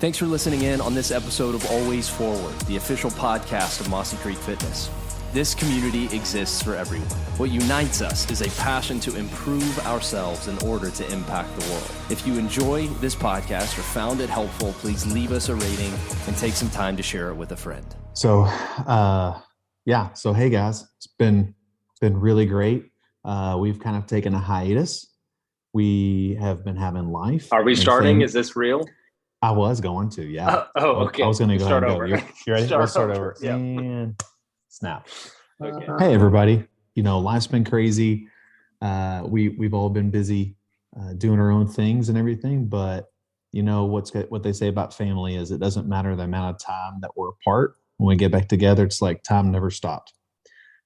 Thanks for listening in on this episode of Always Forward, the official podcast of Mossy Creek Fitness. This community exists for everyone. What unites us is a passion to improve ourselves in order to impact the world. If you enjoy this podcast or found it helpful, please leave us a rating and take some time to share it with a friend. So hey guys, it's been really great. We've kind of taken a hiatus. We have been having life. Are we starting? Is this real? I was going to, yeah. Okay. I was going to go ahead and go. Over. You ready? Let's start over. Yeah. And snap. Okay. Hey everybody. Life's been crazy. We've all been busy doing our own things and everything, but what they say about family is it doesn't matter the amount of time that we're apart. When we get back together, it's like time never stopped.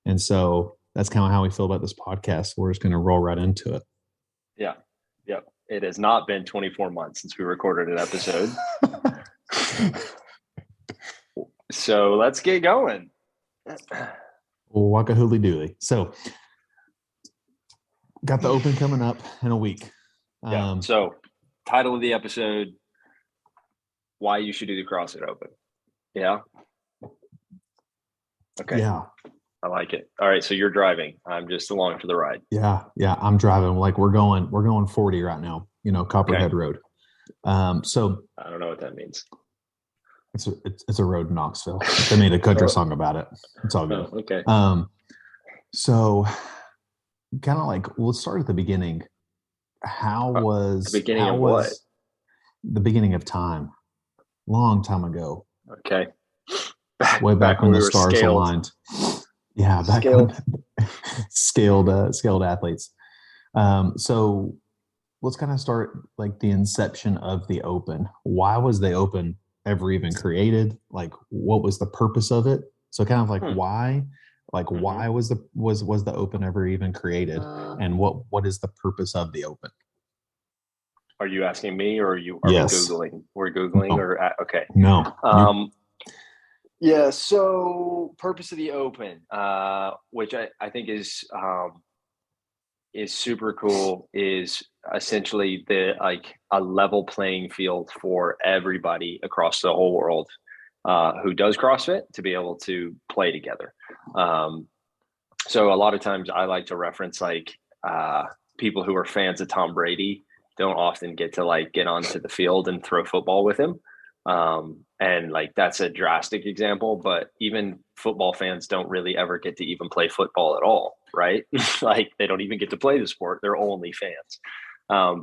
And so that's kind of how we feel about this podcast. We're just going to roll right into it. Yeah. Yep. It has not been 24 months since we recorded an episode. So let's get going. Waka hooly dooly. So got the Open coming up in a week. Yeah. So title of the episode, why you should do the CrossFit Open. Yeah. Okay. Yeah. I like it. All right. So you're driving. I'm just along for the ride. Yeah. I'm driving. Like we're going 40 right now, Copperhead Road. So I don't know what that means. It's a road in Knoxville. They made a country song about it. It's all good. Oh, okay. So kind of like, let's start at the beginning. The beginning of time? Long time ago. Okay. Way back when the stars aligned. Yeah, back when scaled athletes. So let's kind of start like the inception of the Open. Why was the Open ever even created? Like, what was the purpose of it? So kind of like why? Like why was the Open ever even created? And what is the purpose of the Open? Are you asking me, or are we Googling? We're Googling, okay. No. Yeah. So purpose of the Open, which I think is super cool, is essentially a level playing field for everybody across the whole world who does CrossFit to be able to play together. So a lot of times I like to reference people who are fans of Tom Brady don't often get to get onto the field and throw football with him. And that's a drastic example, but even football fans don't really ever get to even play football at all, right? They don't even get to play the sport. They're only fans.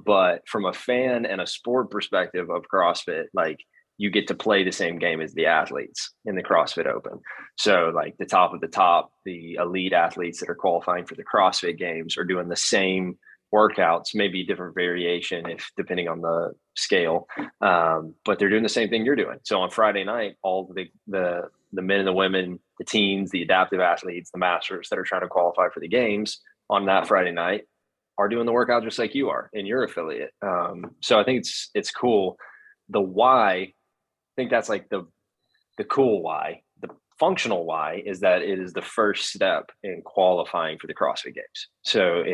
But from a fan and a sport perspective of CrossFit, you get to play the same game as the athletes in the CrossFit Open. So the top of the top, the elite athletes that are qualifying for the CrossFit Games are doing the same workouts, maybe different variation depending on the scale, but they're doing the same thing you're doing. So on Friday night, all the men and the women, the teens, the adaptive athletes, the masters that are trying to qualify for the games on that Friday night are doing the workout just like you are in your affiliate. So I think it's cool. The why, I think that's the cool why. The functional why is that it is the first step in qualifying for the CrossFit Games. So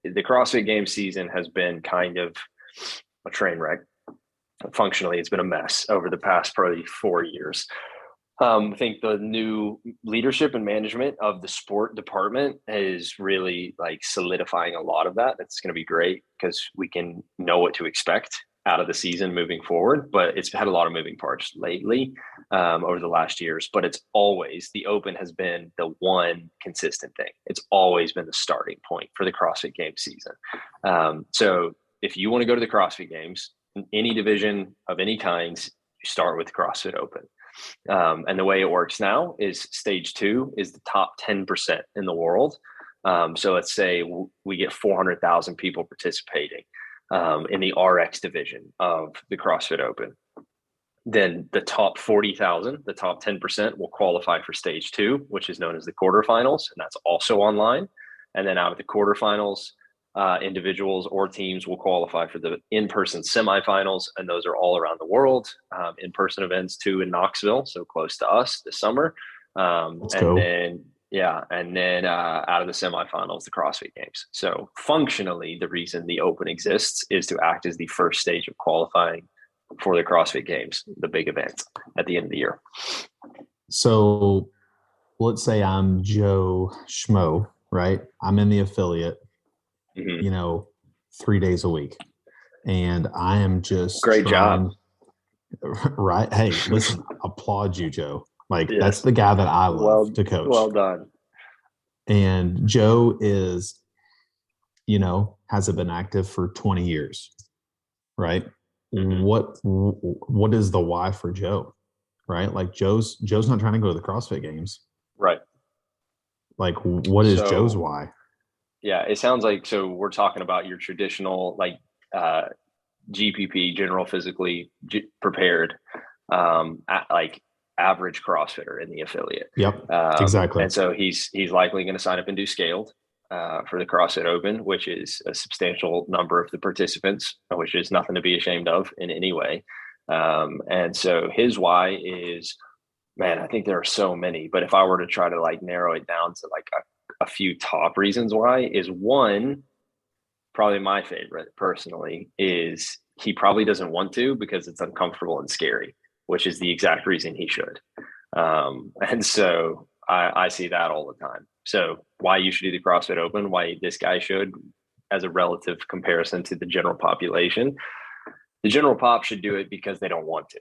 the CrossFit Games season has been kind of a train wreck. Functionally, it's been a mess over the past probably 4 years. I think the new leadership and management of the sport department is really solidifying a lot of that. It's going to be great because we can know what to expect out of the season moving forward, but it's had a lot of moving parts lately over the last years, but the Open has been the one consistent thing. It's always been the starting point for the CrossFit Games season. So if you want to go to the CrossFit Games, any division of any kind, you start with the CrossFit Open. And the way it works now is stage 2 is the top 10% in the world. So let's say we get 400,000 people participating in the RX division of the CrossFit Open. Then the top 40,000, the top 10% will qualify for stage 2, which is known as the quarterfinals. And that's also online. And then out of the quarterfinals, individuals or teams will qualify for the in-person semifinals. And those are all around the world, in-person events too in Knoxville, so close to us this summer. Let's go. And then out of the semifinals, the CrossFit Games. So functionally, the reason the Open exists is to act as the first stage of qualifying for the CrossFit Games, the big event at the end of the year. So let's say I'm Joe Schmo, right? I'm in the affiliate, 3 days a week. And I am just great job. Right. Hey, listen, applaud you, Joe. Like, yes. That's the guy that I love to coach. Well done. And Joe is, hasn't been active for 20 years, right? Mm-hmm. What is the why for Joe, right? Like Joe's not trying to go to the CrossFit Games. Right. Like, what is Joe's why? Yeah, it sounds like, so we're talking about your traditional, like, GPP, general physically prepared, like average CrossFitter in the affiliate. Yep, exactly. And so he's likely going to sign up and do scaled for the CrossFit Open, which is a substantial number of the participants, which is nothing to be ashamed of in any way. And so his why is, man, I think there are so many, but if I were to try to like narrow it down to like a few top reasons why, is one, probably my favorite personally, is he probably doesn't want to because it's uncomfortable and scary, which is the exact reason he should. And so I see that all the time. So why you should do the CrossFit Open, why this guy should, as a relative comparison to the general population, the general pop should do it because they don't want to.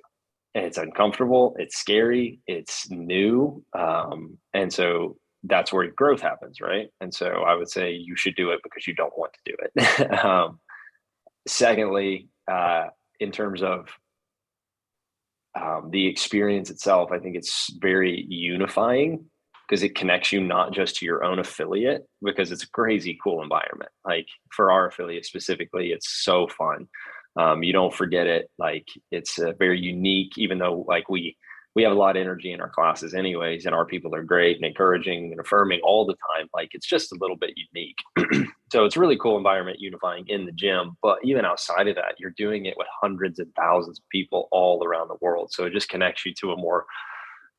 And it's uncomfortable, it's scary, it's new. And so that's where growth happens, right? And so I would say you should do it because you don't want to do it. Secondly, in terms of the experience itself, I think it's very unifying because it connects you not just to your own affiliate, because it's a crazy cool environment. Like for our affiliate specifically, it's so fun. You don't forget it. Like it's very unique, even though like we have a lot of energy in our classes anyways, and our people are great and encouraging and affirming all the time. Like it's just a little bit unique. So it's a really cool environment, unifying in the gym, but even outside of that, you're doing it with hundreds and thousands of people all around the world. So it just connects you to a more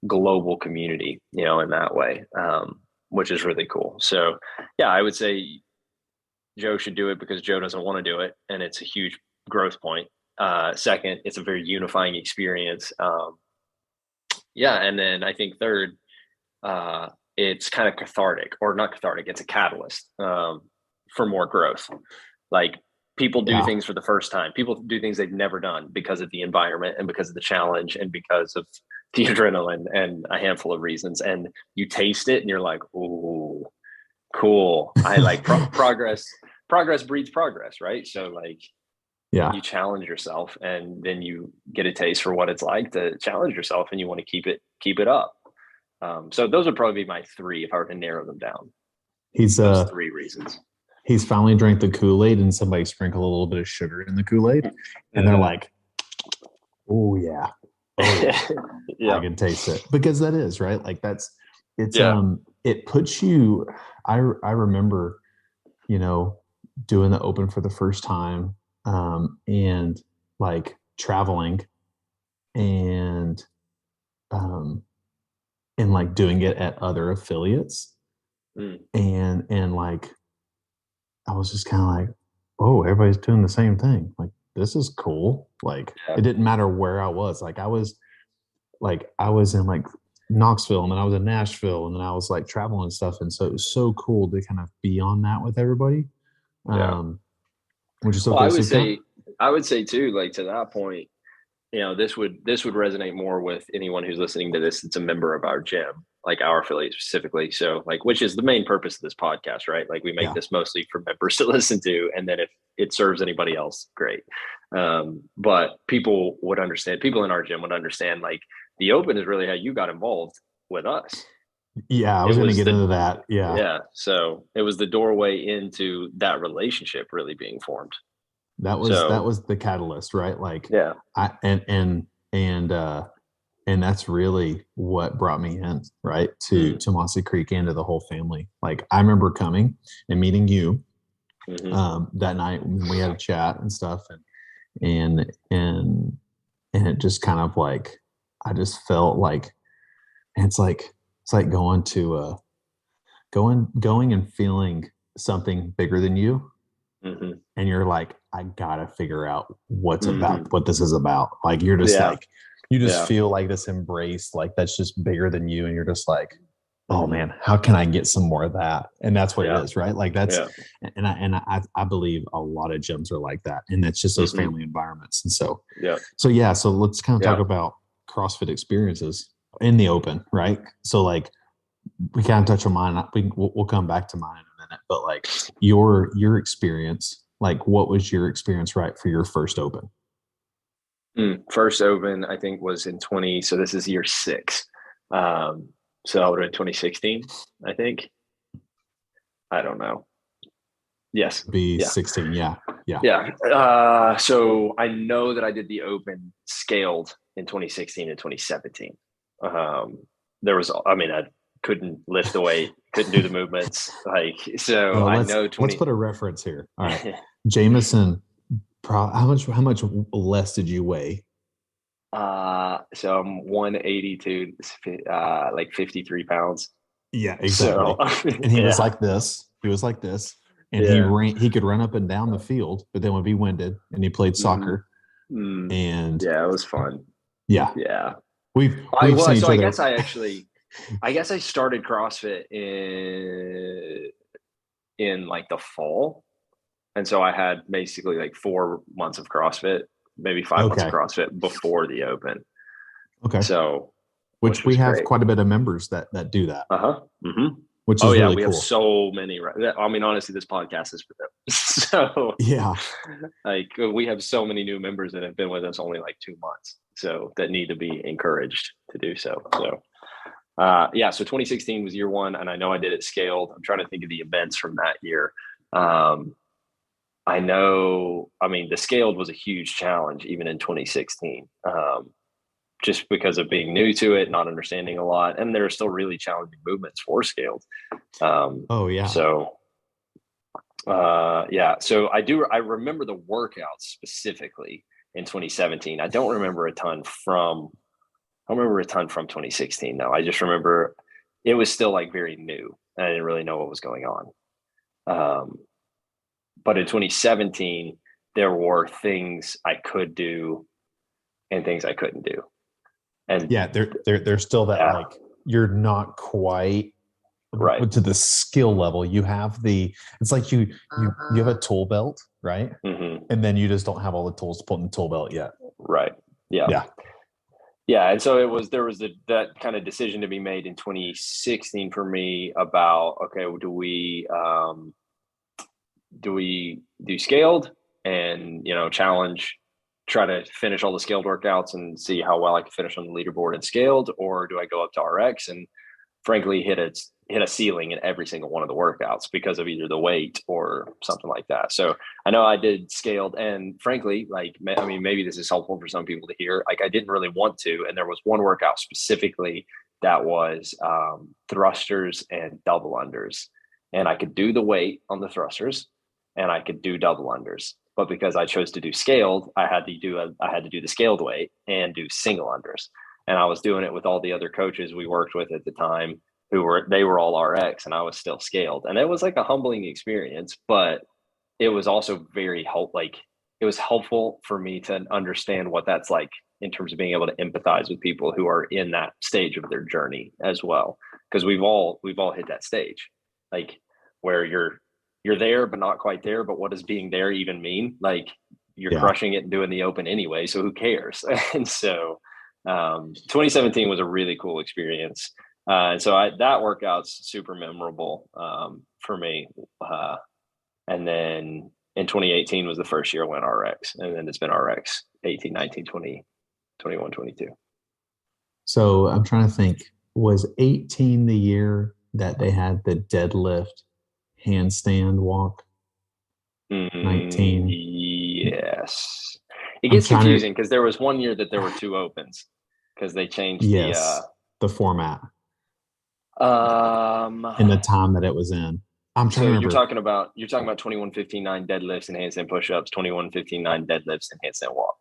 global community, in that way, which is really cool. So yeah, I would say Joe should do it because Joe doesn't want to do it. And it's a huge growth point. Second, it's a very unifying experience. Yeah. And then I think third, it's kind of cathartic, or not cathartic. It's a catalyst for more growth. Like people do things for the first time. People do things they've never done because of the environment and because of the challenge and because of the adrenaline and a handful of reasons. And you taste it and you're like, ooh, cool. I like progress. Progress breeds progress, right? So like, you challenge yourself and then you get a taste for what it's like to challenge yourself, and you want to keep it up. So those would probably be my three if I were to narrow them down. Those three reasons. He's finally drank the Kool-Aid and somebody sprinkled a little bit of sugar in the Kool-Aid and they're like, oh yeah. I can taste it, because that is right. Like it puts you, I remember, doing the Open for the first time, and like traveling and like doing it at other affiliates. And like, I was just kind of like, oh, everybody's doing the same thing. Like, this is cool. Like, it didn't matter where I was. Like, I was in like Knoxville, and then I was in Nashville, and then I was like traveling and stuff. And so it was so cool to kind of be on that with everybody. Which is so cool. I would say too, like to that point, this would resonate more with anyone who's listening to this. It's a member of our gym, like our affiliate specifically. So like, which is the main purpose of this podcast, right? Like we make this mostly for members to listen to. And then if it serves anybody else, great. But people in our gym would understand, like the Open is really how you got involved with us. Yeah. I was going to get into that. Yeah. Yeah. So it was the doorway into that relationship really being formed. That was the catalyst, right? Like, and that's really what brought me in, right, to Mossy Creek and to the whole family. Like, I remember coming and meeting you that night when we had a chat and stuff, and it just kind of like, I just felt like, it's like going to going and feeling something bigger than you. And you're like, I gotta figure out what this is about. Like you're just like, you just feel like this embrace, like that's just bigger than you. And you're just like, oh man, how can I get some more of that? And that's what it is, right? Like that's, and I believe a lot of gyms are like that. And that's just those family environments. And so, so let's kind of talk about CrossFit experiences in the open, right? So like, we kind of touch on mine. We'll come back to mine in a minute, but like your experience, like what was your experience right for your first open? First open, I think was in so this is year 6. So I would have 2016, I think. I don't know. Yes. 16. Yeah. So I know that I did the open scaled in 2016 and 2017. There was, I couldn't lift the weight, couldn't do the movements. Like, so I know let's put a reference here. All right. Jamison, how much less did you weigh? So I'm 182, like 53 pounds. Yeah, exactly. So, and he was like this. He was like this. And he could run up and down the field, but then would be winded. And he played soccer. And it was fun. Yeah. Yeah. We've seen each other. I guess I started CrossFit in like the fall. And so I had basically like 4 months of CrossFit, maybe 5 months of CrossFit before the open. Okay. So, which we have quite a bit of members that do that. Which is really cool. We have so many. I mean, honestly, this podcast is for them. So like we have so many new members that have been with us only like 2 months, so that need to be encouraged to do so. So, so 2016 was year 1, and I know I did it scaled. I'm trying to think of the events from that year. I know, the scaled was a huge challenge even in 2016, just because of being new to it, not understanding a lot. And there are still really challenging movements for scaled. So, I remember the workouts specifically in 2017. I don't remember a ton from 2016. No, I just remember it was still like very new. And I didn't really know what was going on. But in 2017, there were things I could do and things I couldn't do. And there's still that like you're not quite right to the skill level. You have it's like you have a tool belt, right? And then you just don't have all the tools to put in the tool belt yet. Right. Yeah. And so there was that kind of decision to be made in 2016 for me about, okay, do we do scaled and, challenge, try to finish all the scaled workouts and see how well I can finish on the leaderboard and scaled, or do I go up to RX and frankly hit a ceiling in every single one of the workouts because of either the weight or something like that. So I know I did scaled, and frankly, maybe this is helpful for some people to hear. Like I didn't really want to, and there was one workout specifically that was thrusters and double unders, and I could do the weight on the thrusters and I could do double unders. But because I chose to do scaled, I had to do the scaled weight and do single unders. And I was doing it with all the other coaches we worked with at the time they were all RX and I was still scaled. And it was like a humbling experience, but it was also it was helpful for me to understand what that's like in terms of being able to empathize with people who are in that stage of their journey as well. Because we've all hit that stage, like where you're there, but not quite there. But what does being there even mean? Like you're crushing it and doing the open anyway. So who cares? And so 2017 was a really cool experience. And so that workout's super memorable for me. And then in 2018 was the first year I went RX. And then it's been RX 18, 19, 20, 21, 22. So I'm trying to think, was 18 the year that they had the deadlift handstand walk? 19. Yes. It gets confusing because there was one year that there were 2 opens because they changed the format. In the time that it was in. I'm trying to remember. You're talking about 21:59 deadlifts and handstand push-ups, 21:59 deadlifts and handstand walk.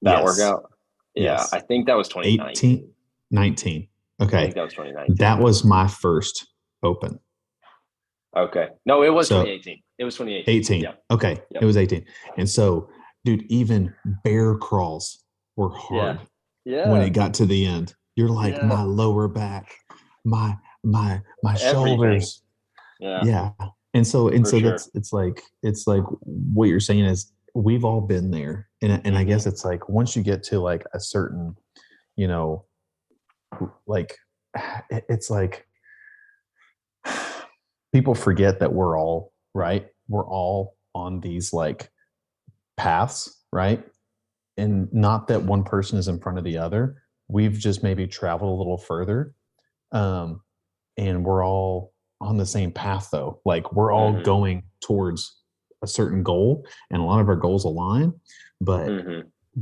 That workout? Yeah, I think that was 2019. 19. Okay. I think that was 2019. That was my first open. Okay. No, it was So 2018. It was 2018. 18. Yeah. Okay. Yep. It was 18. And so, dude, even bear crawls were Yeah. hard when Yeah. it got to the end. You're like, Yeah. my lower back, my Everything. shoulders. Yeah. Yeah. And For so sure. it's like what you're saying is we've all been there. And I guess it's like once you get to like a certain, you know, like it's like people forget that we're all right. We're all on these like paths, right? And not that one person is in front of the other. We've just maybe traveled a little further. Um, and we're all on the same path though. Like we're all going towards a certain goal and a lot of our goals align, but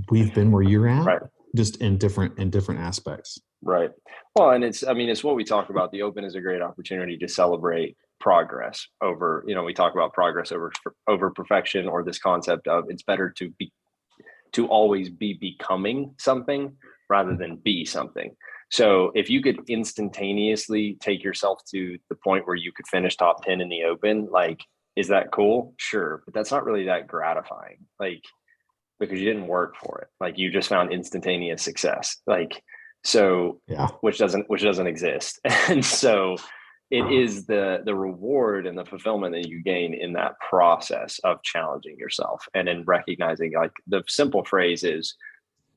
we've been where you're at, Right. just in different aspects. Right. Well, and it's what we talk about. The Open is a great opportunity to celebrate progress over, we talk about progress over perfection, or this concept of it's better to always be becoming something rather than be something. So if you could instantaneously take yourself to the point where you could finish top 10 in the Open, like, is that cool? Sure. But that's not really that gratifying. Like, because you didn't work for it. Like you just found instantaneous success. Like, so Yeah. which doesn't exist. And so it is the reward and the fulfillment that you gain in that process of challenging yourself and in recognizing, like, the simple phrase is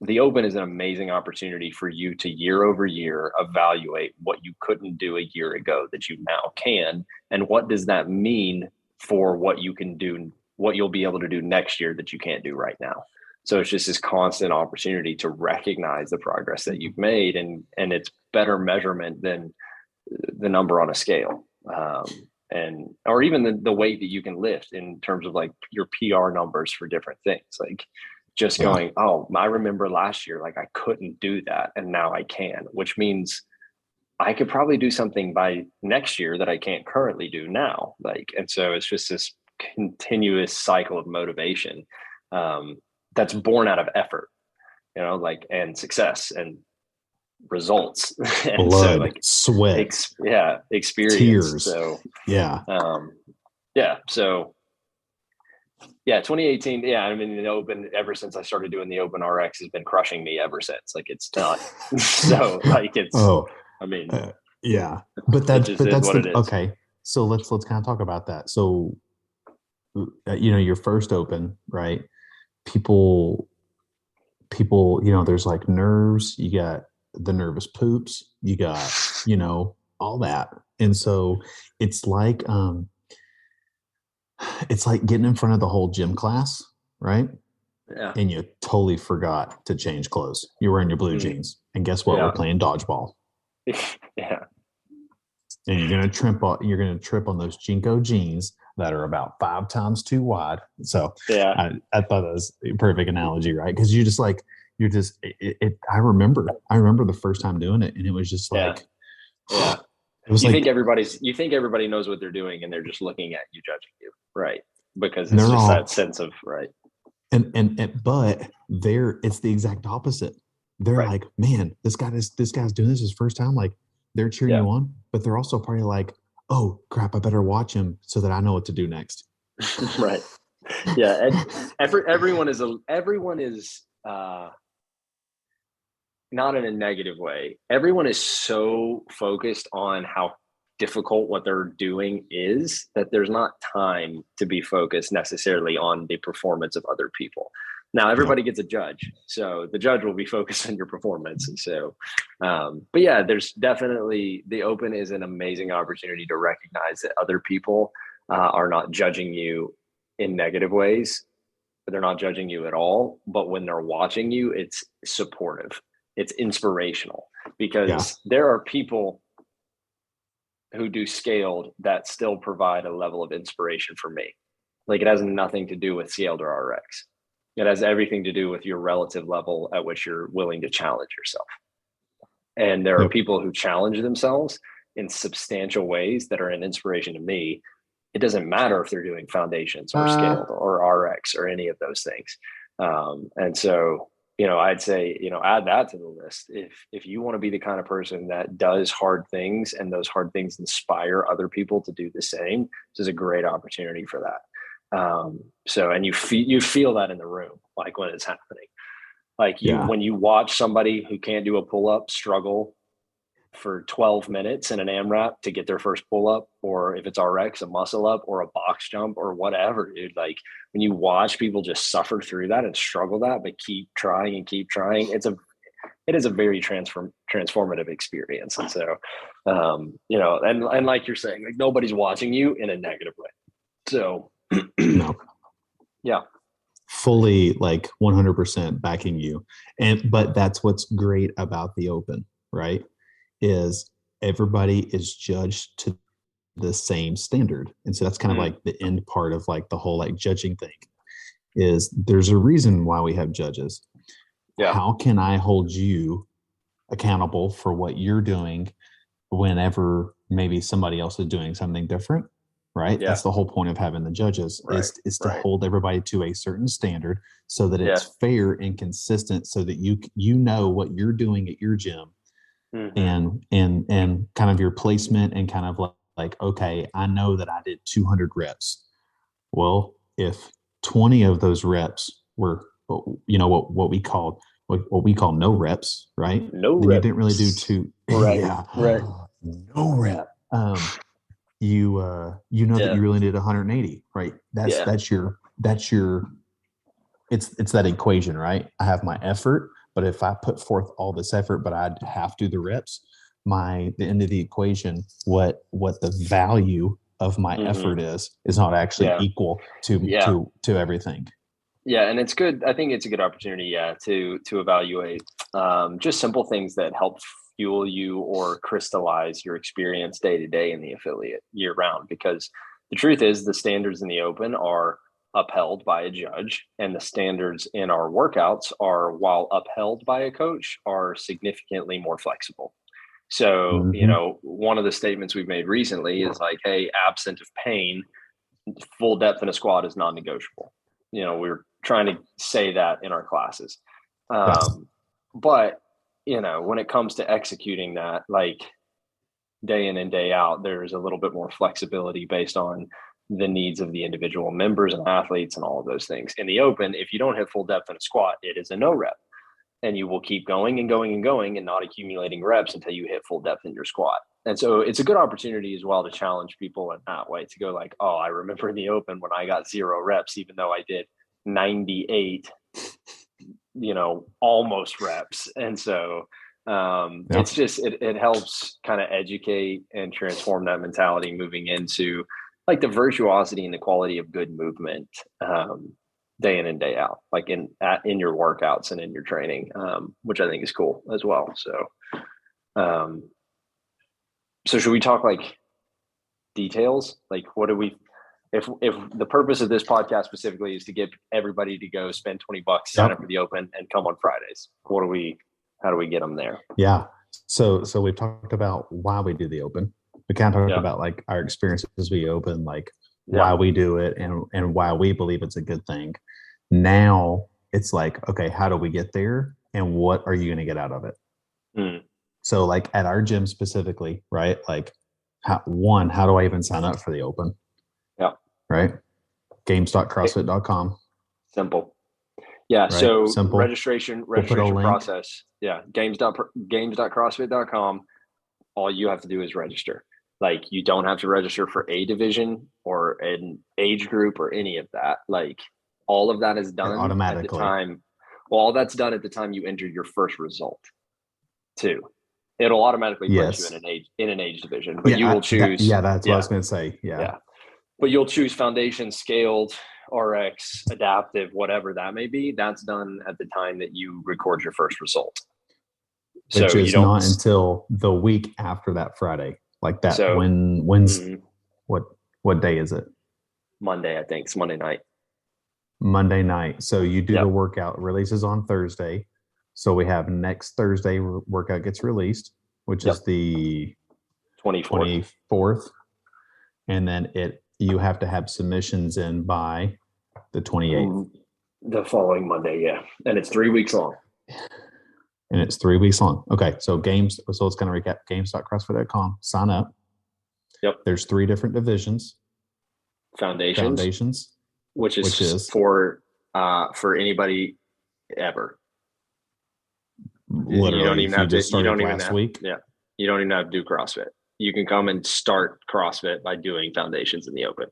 the Open is an amazing opportunity for you to year over year evaluate what you couldn't do a year ago that you now can. And what does that mean for what you can do, what you'll be able to do next year that you can't do right now? So it's just this constant opportunity to recognize the progress that you've made, and it's better measurement than the number on a scale, and or even the weight that you can lift in terms of like your PR numbers for different things. Like just going, oh, I remember last year, like I couldn't do that, and now I can, which means I could probably do something by next year that I can't currently do now. Like, and so it's just this continuous cycle of motivation. That's born out of effort, like, and success and results. And Blood, so like sweat, experience. tears. So, yeah. So 2018. Yeah. I mean, the Open, ever since I started doing the Open RX, has been crushing me ever since. Like it's not, so like it's, yeah, but that's what it is. Okay. So let's kind of talk about that. So, your first Open, right? People, there's like nerves, you got the nervous poops, you got, all that. And so it's like getting in front of the whole gym class, right? Yeah. And you totally forgot to change clothes. You're wearing your blue jeans. And guess what? Yeah. We're playing dodgeball. Yeah. And you're gonna trip on those Jinko jeans that are about 5 times too wide. So yeah, I thought that was a perfect analogy, right? Because I remember the first time doing it, and it was just like, yeah. It was you like think everybody knows what they're doing, and they're just looking at you, judging you, right? Because it's just that sense of right. But it's the exact opposite. They're like, man, this guy's doing this his first time. Like they're cheering you on, but they're also probably like, oh crap, I better watch him so that I know what to do next. Right. Yeah. And everyone is not in a negative way. Everyone is so focused on how difficult what they're doing is that there's not time to be focused necessarily on the performance of other people. Now everybody gets a judge, so the judge will be focused on your performance. And so, but yeah, there's definitely, the Open is an amazing opportunity to recognize that other people are not judging you in negative ways, but they're not judging you at all. But when they're watching you, it's supportive, it's inspirational, because there are people who do scaled that still provide a level of inspiration for me. Like it has nothing to do with scaled or RX. It has everything to do with your relative level at which you're willing to challenge yourself. And there are people who challenge themselves in substantial ways that are an inspiration to me. It doesn't matter if they're doing foundations or scaled or RX or any of those things. And so I'd say, add that to the list. If you want to be the kind of person that does hard things and those hard things inspire other people to do the same, this is a great opportunity for that. And you feel that in the room, like when it's happening, like when you watch somebody who can't do a pull-up struggle for 12 minutes in an AMRAP to get their first pull-up, or if it's RX, a muscle up or a box jump or whatever, dude, like when you watch people just suffer through that and struggle that, but keep trying, it is a very transformative experience. And so, and like you're saying, like nobody's watching you in a negative way. So no. Yeah. Fully like 100% backing you. But that's what's great about the Open, right? Is everybody is judged to the same standard. And so that's kind of like the end part of like the whole like judging thing is there's a reason why we have judges. Yeah. How can I hold you accountable for what you're doing whenever maybe somebody else is doing something different? Right. Yeah. That's the whole point of having the judges is to hold everybody to a certain standard so that it's fair and consistent so that you know what you're doing at your gym and kind of your placement and kind of like, okay, I know that I did 200 reps. Well, if 20 of those reps were, what we call no reps, right? No then reps. You didn't really do two. Right. Yeah. Right. No rep. You that you really did 180, right? That's your it's that equation, right? I have my effort, but if I put forth all this effort, but I'd have to do the reps, the end of the equation, what the value of my effort is not actually equal to everything. Yeah. And it's good. I think it's a good opportunity, to evaluate just simple things that help fuel you or crystallize your experience day to day in the affiliate year round. Because the truth is the standards in the Open are upheld by a judge, and the standards in our workouts are, while upheld by a coach, are significantly more flexible. So, one of the statements we've made recently is like, hey, absent of pain, full depth in a squat is non-negotiable. We're trying to say that in our classes. But when it comes to executing that, like day in and day out, there's a little bit more flexibility based on the needs of the individual members and athletes and all of those things. In the Open, if you don't hit full depth in a squat, it is a no rep, and you will keep going and going and going and not accumulating reps until you hit full depth in your squat. And so it's a good opportunity as well to challenge people in that way, to go like, oh, I remember in the Open when I got 0 reps, even though I did 98 almost reps. And so it's just it helps kind of educate and transform that mentality moving into like the virtuosity and the quality of good movement day in and day out, like in your workouts and in your training, which I think is cool as well. So should we talk like details? Like what do we, if the purpose of this podcast specifically is to get everybody to go spend $20, sign up for the Open and come on Fridays, how do we get them there? Yeah. So we've talked about why we do the Open. We kind of talked about like our experiences as we Open, like why we do it and why we believe it's a good thing. Now it's like, okay, how do we get there? And what are you going to get out of it? So like at our gym specifically, right? Like how do I even sign up for the Open? Yeah. Right. Games.crossfit.com. Simple. Yeah. Right? So simple. Registration process. Yeah. Games.crossfit.com. All you have to do is register. Like you don't have to register for a division or an age group or any of that. Like all of that is done automatically at the time. Well, all that's done at the time you enter your first result too. It'll automatically place you in an age division, but you will choose. That's what I was going to say. Yeah. But you'll choose foundation, scaled, RX, adaptive, whatever that may be. That's done at the time that you record your first result. Which is not until the week after that Friday. Like that. So, when's what day is it? Monday, I think. It's Monday night. Monday night. So you do the workout, releases on Thursday. So we have next Thursday workout gets released, which is the 24th. And then you have to have submissions in by the 28th. The following Monday, and it's 3 weeks long. And it's 3 weeks long. Okay. So games. So let's kind of recap games.crossfit.com. Sign up. Yep. There's 3 different divisions. Foundations. Which is for anybody ever. Literally, you don't even have to. You don't even last week. Yeah. You don't even have to do CrossFit. You can come and start CrossFit by doing foundations in the open.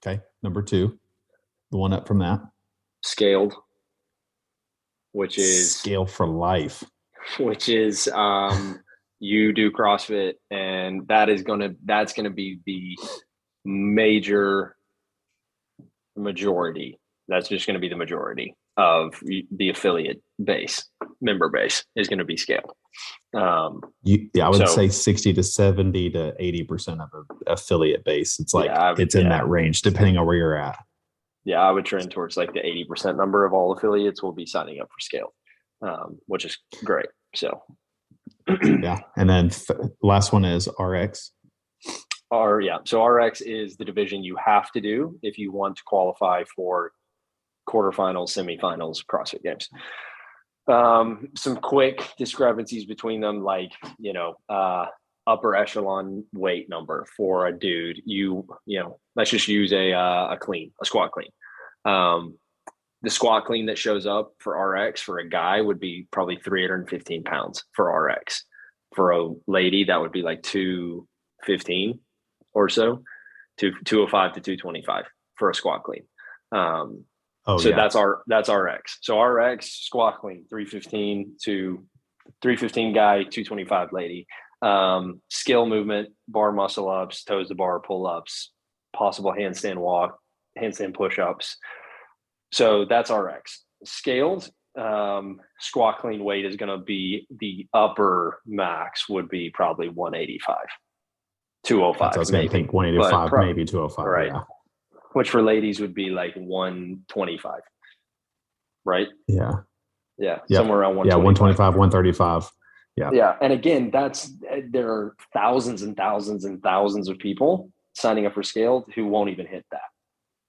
Okay. Number 2, the one up from that. Scaled, which is scale for life. Which is you do CrossFit, and that's gonna be the majority. That's just gonna be the majority of the affiliate member base is going to be scaled. I would say 60 to 70 to 80% of an affiliate base. It's like it's in that range, depending on where you're at. Yeah, I would trend towards like the 80% number of all affiliates will be signing up for scale, which is great. So, yeah, and then last one is RX. So RX is the division you have to do if you want to qualify for quarterfinals, semifinals, CrossFit Games. Some quick discrepancies between them, like, upper echelon weight number for a dude, let's just use a squat clean. The squat clean that shows up for RX for a guy would be probably 315 pounds for RX. For a lady, that would be like 215 or so, 205 to 225 for a squat clean. That's RX. So RX squat clean, 315 guy, 225 lady. Skill movement, bar muscle ups, toes to bar pull ups, possible handstand walk, handstand push ups. So that's RX. Scaled squat clean weight is going to be the upper max would be probably 185, 205. I was going to think 185, maybe 205. Right. Yeah. Which for ladies would be like 125, right? Yeah. Yeah. Yep. Somewhere around 125. Yeah, 125, 135. Yeah. Yeah. And again, there are thousands and thousands and thousands of people signing up for scaled who won't even hit that.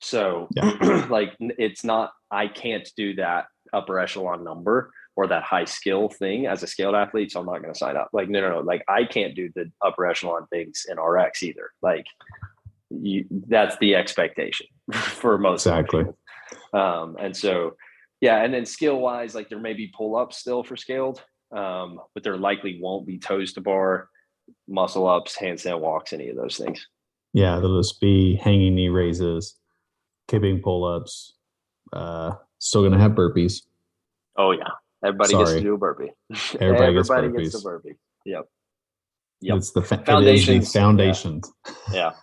So it's not, I can't do that upper echelon number or that high skill thing as a scaled athlete. So I'm not going to sign up. Like, no. Like I can't do the upper echelon things in RX either. Like, that's the expectation for most people. And so, and then skill wise, like there may be pull-ups still for scaled, but there likely won't be toes to bar, muscle ups, handstand walks, any of those things. Yeah, there'll just be hanging knee raises, kipping pull-ups, still gonna have burpees. Oh yeah, everybody gets to do a burpee. Everybody gets a burpee. Yep. It's the foundations. Yeah.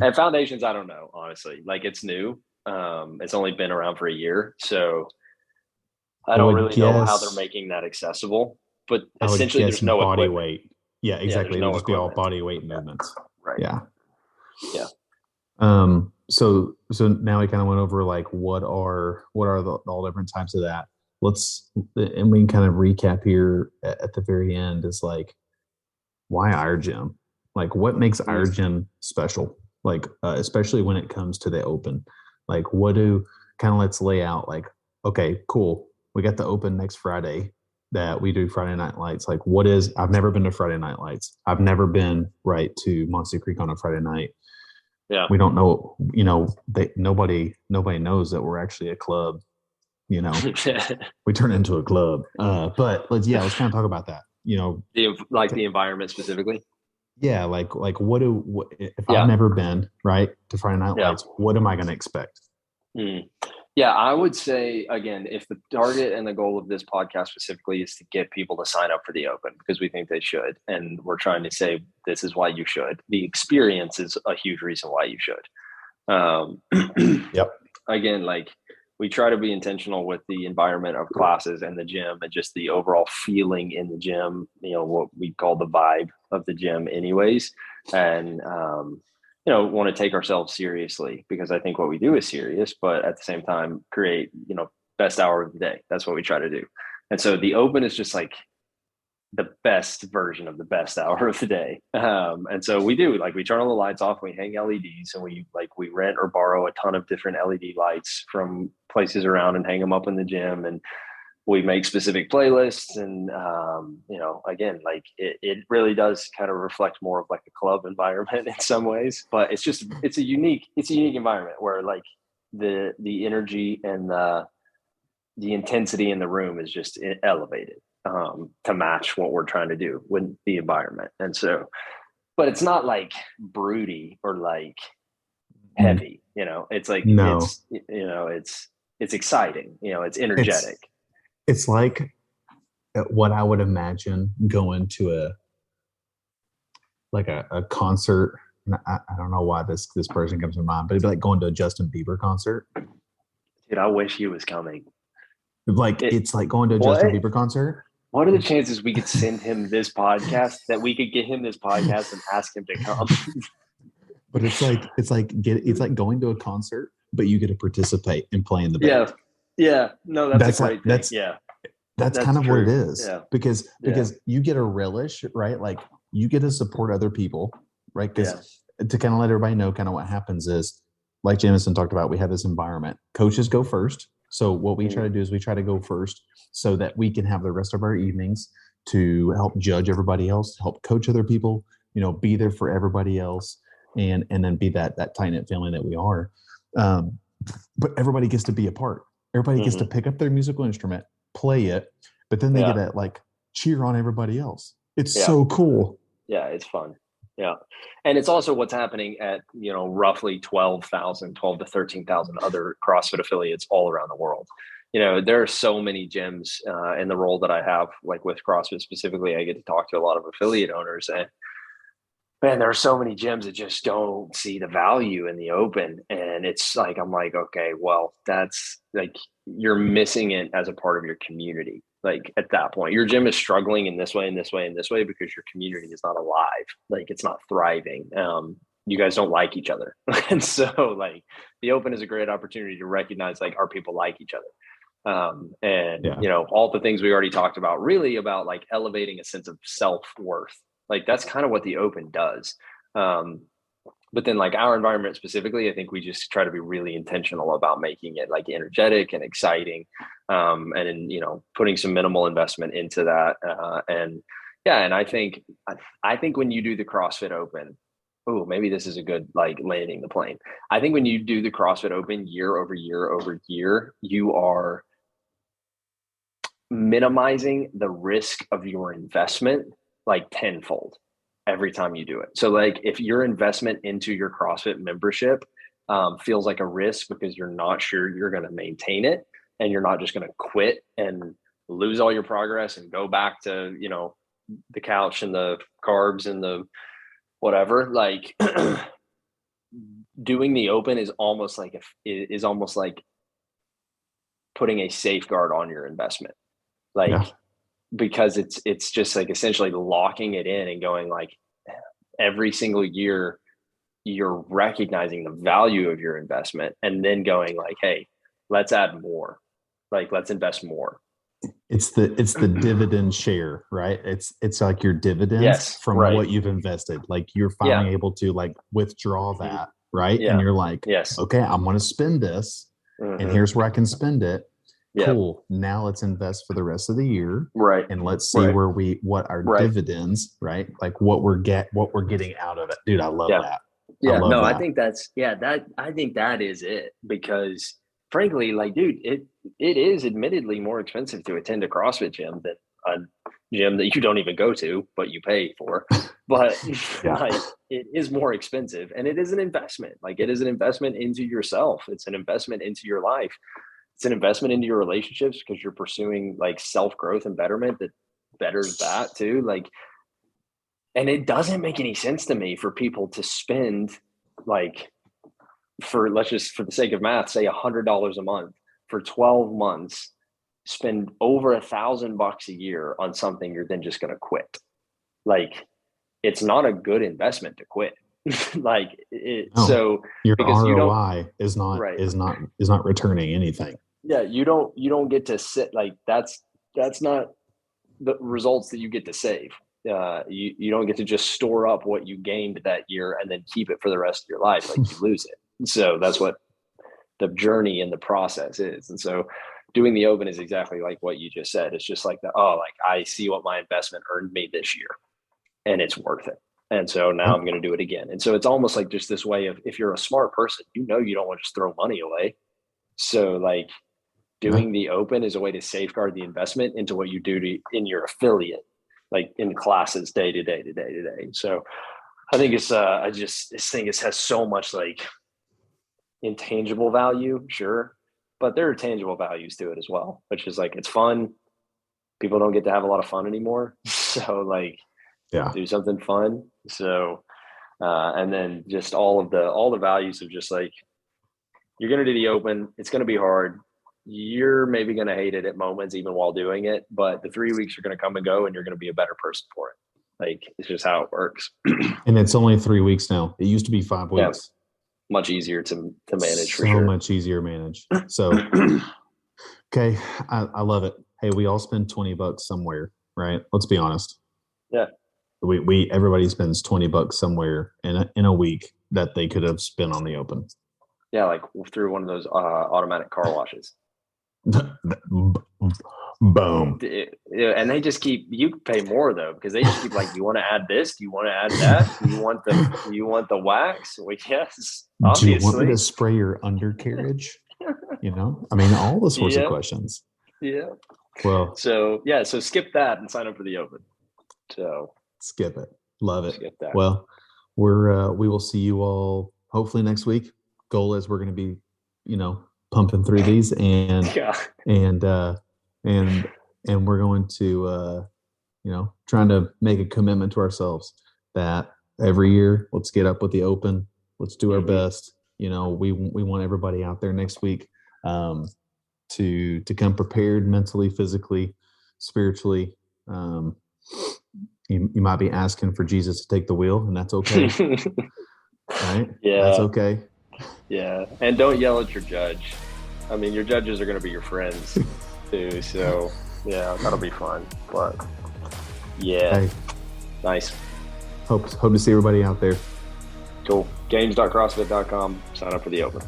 And foundations, I don't know, honestly. Like, it's new. It's only been around for a year, so I don't really know how they're making that accessible. But essentially, there's no body equipment. weight. Yeah, exactly. It'll just be all body weight movements. Right. Yeah. Yeah. So now we kind of went over like what are all different types of that. And we can kind of recap here at the very end is like, why our gym? Like, what makes our gym special? Like, especially when it comes to the open, like let's lay out like, okay, cool. We got the open next Friday that we do Friday Night Lights. Like, I've never been to Friday Night Lights. I've never been to Monster Creek on a Friday night. Yeah. We don't know, nobody knows that we're actually a club, we turn into a club. But let's kind of talk about that, the environment specifically. Yeah, like what if I've never been to Friday Night Lights? What am I going to expect? Yeah, I would say again, if the target and the goal of this podcast specifically is to get people to sign up for the open because we think they should, and we're trying to say this is why you should. The experience is a huge reason why you should. Yep. Again, like we try to be intentional with the environment of classes and the gym and just the overall feeling in the gym, what we call the vibe of the gym anyways. And, want to take ourselves seriously because I think what we do is serious, but at the same time create, best hour of the day. That's what we try to do. And so the open is just like the best version of the best hour of the day. And so we do, like, we turn all the lights off, we hang LEDs, and we rent or borrow a ton of different LED lights from places around and hang them up in the gym. And we make specific playlists, and again, like it really does kind of reflect more of like a club environment in some ways, but it's a unique environment where like the energy and the intensity in the room is just elevated to match what we're trying to do with the environment. And so, but it's not like broody or like heavy, it's like, it's exciting, it's energetic. It's like what I would imagine going to a concert. I don't know why this person comes to mind, but it'd be like going to a Justin Bieber concert. Dude, I wish he was coming. It's like going to a Justin Bieber concert. What are the chances we could send him this podcast, that we could get him this podcast and ask him to come? But it's like going to a concert, but you get to participate and play in the band. Yeah. No, that's a great thing. That's kind of true. what it is. Yeah. Because you get a relish, right? Like you get to support other people, right? Because to kind of let everybody know kind of what happens is, like Jamison talked about, we have this environment. Coaches go first. So what we try to do is we try to go first so that we can have the rest of our evenings to help judge everybody else, help coach other people, be there for everybody else, and then be that tight-knit family that we are. But everybody gets to be a part. Everybody gets to pick up their musical instrument, play it, but then they get to like cheer on everybody else. It's so cool. Yeah, it's fun. Yeah. And it's also what's happening at, roughly 12 to 13,000 other CrossFit affiliates all around the world. There are so many gyms in the role that I have, like with CrossFit specifically. I get to talk to a lot of affiliate owners, and man, there are so many gyms that just don't see the value in the open. And it's like, I'm like, okay, well, that's like, you're missing it as a part of your community. Like at that point, your gym is struggling in this way, in this way, in this way, because your community is not alive. Like it's not thriving. You guys don't like each other. And so like the open is a great opportunity to recognize like our people like each other. All the things we already talked about, really about like elevating a sense of self-worth. Like that's kind of what the open does. But then like our environment specifically, I think we just try to be really intentional about making it like energetic and exciting. And putting some minimal investment into that. And I think when you do the CrossFit Open, maybe this is a good like landing the plane. I think when you do the CrossFit Open year over year over year, you are minimizing the risk of your investment like tenfold every time you do it. So like if your investment into your CrossFit membership feels like a risk because you're not sure you're going to maintain it, and you're not just going to quit and lose all your progress and go back to, the couch and the carbs and the whatever, like doing the open is almost like putting a safeguard on your investment. Because it's just like essentially locking it in and going like every single year you're recognizing the value of your investment and then going like, hey, let's add more. Like, let's invest more. It's the dividend share, right? It's like your dividends from what you've invested. Like you're finally able to like withdraw that, right? And you're like, okay, I'm going to spend this and here's where I can spend it. Cool. Now let's invest for the rest of the year. Right. And let's see what our dividends, right? Like what we're getting out of it. Dude, I love that. Yeah. I think I think that is it, because frankly, like, dude, it is admittedly more expensive to attend a CrossFit gym than a gym that you don't even go to, but you pay for. But like, it is more expensive, and it is an investment. Like it is an investment into yourself. It's an investment into your life. It's an investment into your relationships because you're pursuing like self-growth and betterment that betters that too. Like, and it doesn't make any sense to me for people to spend like, let's just, for the sake of math, say $100 a month for 12 months, spend over $1,000 a year on something you're then just going to quit. Like, it's not a good investment to quit. Like so your ROI is not returning anything. Yeah, you don't get to sit, like that's not the results that you get to save. You don't get to just store up what you gained that year and then keep it for the rest of your life. Like you lose it. So that's what the journey and the process is. And so doing the open is exactly like what you just said. It's just like I see what my investment earned me this year and it's worth it. And so now I'm going to do it again. And so it's almost like just this way of, if you're a smart person, you don't want to just throw money away. So like doing the open is a way to safeguard the investment into what you do in your affiliate, like in classes day to day. So I think it's, this thing has so much like intangible value, sure, but there are tangible values to it as well, which is like, it's fun. People don't get to have a lot of fun anymore. So like, do something fun. So, and then just all the values of just like, you're going to do the open. It's going to be hard. You're maybe going to hate it at moments, even while doing it, but the 3 weeks are going to come and go and you're going to be a better person for it. Like, it's just how it works. And it's only 3 weeks now. It used to be 5 weeks. Yeah, much easier to manage, for so sure. Much easier to manage. So, okay. I love it. Hey, we all spend $20 somewhere, right? Let's be honest. Yeah. Everybody spends $20 somewhere in a week that they could have spent on the open. Yeah. Like through one of those automatic car washes. Boom. And they just you pay more though, because they just keep like, you want to add this? Do you want to add that? Do you want the wax? Well, yes, obviously. Do you want me to spray your undercarriage? I mean, all the sorts of questions. Yeah. Well, so skip that and sign up for the open. So skip it. Love it. Skip that. Well, we will see you all hopefully next week. Goal is we're going to be, pumping through these and we're going to, trying to make a commitment to ourselves that every year, let's get up with the open. Let's do our best. We want everybody out there next week to come prepared mentally, physically, spiritually. You might be asking for Jesus to take the wheel, and that's okay. Right? Yeah. That's okay. Yeah. And don't yell at your judge. I mean, your judges are going to be your friends too. So yeah, that'll be fun. But yeah. Hey, nice. Hope to see everybody out there. Cool. James.crossfit.com. Sign up for the open.